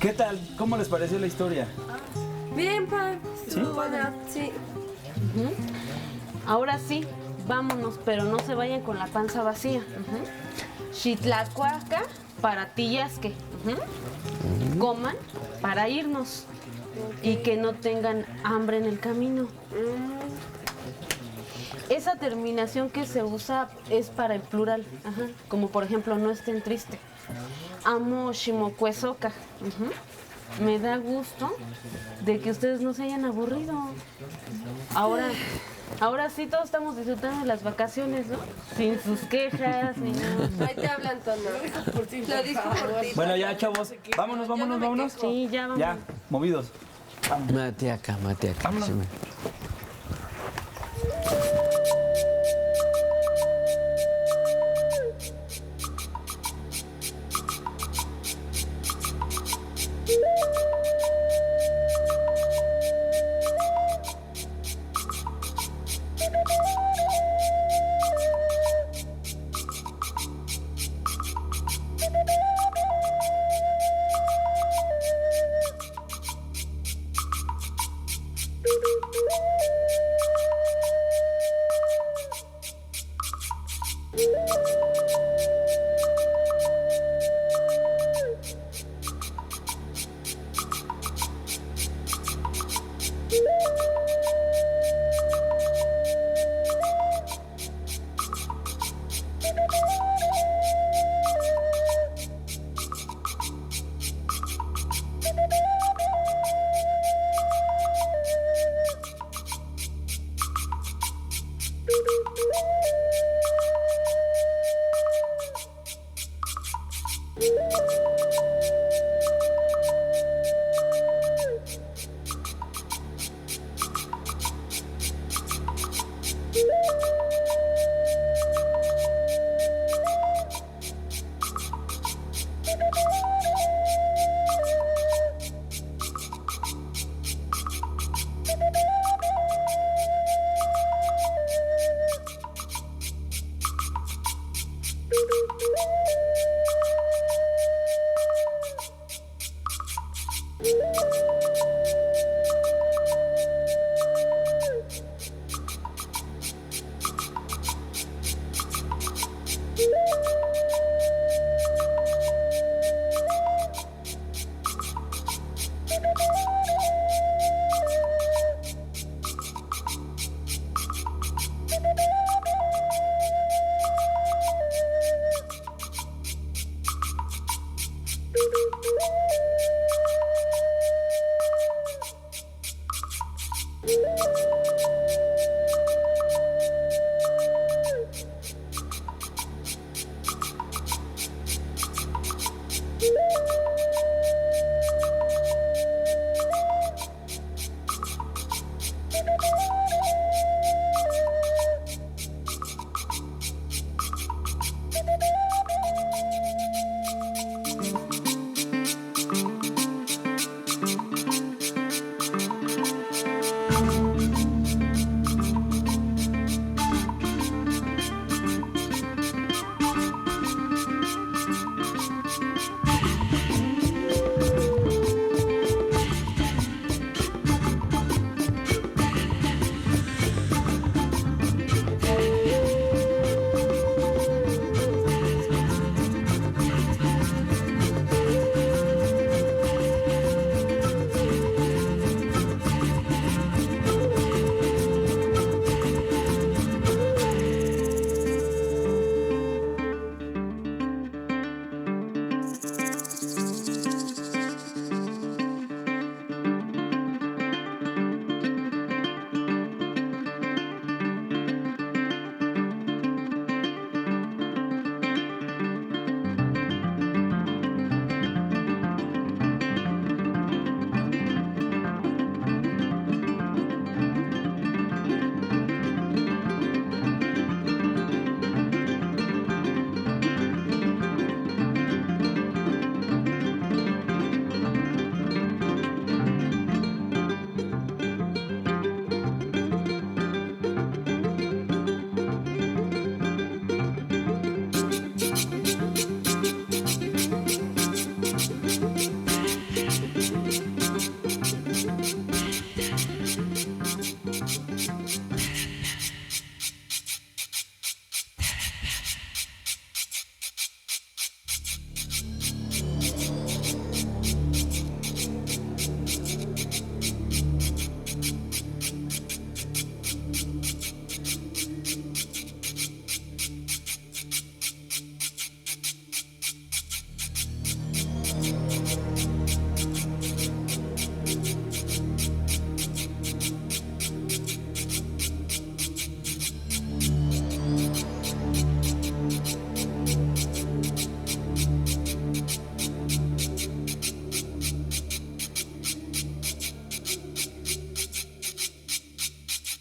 ¿Qué tal? ¿Cómo les pareció la historia? Bien, pa. ¿Sí? Buena, sí. Ahora sí, vámonos, pero no se vayan con la panza vacía. Xitlacuaca para Tillasque. Coman para irnos. Y que no tengan hambre en el camino. Esa terminación que se usa es para el plural. Como por ejemplo, no estén tristes. Amo Ximocuezoca. Me da gusto de que ustedes no se hayan aburrido. Ahora sí todos estamos disfrutando de las vacaciones, ¿no? Sin sus quejas, ni nada. Ahí te hablan, Tono. Lo dijo por ti. Bueno, ya, chavos. Vámonos. Sí, ya vamos. Ya, movidos. Mate acá. Vámonos. Sí, Thank you.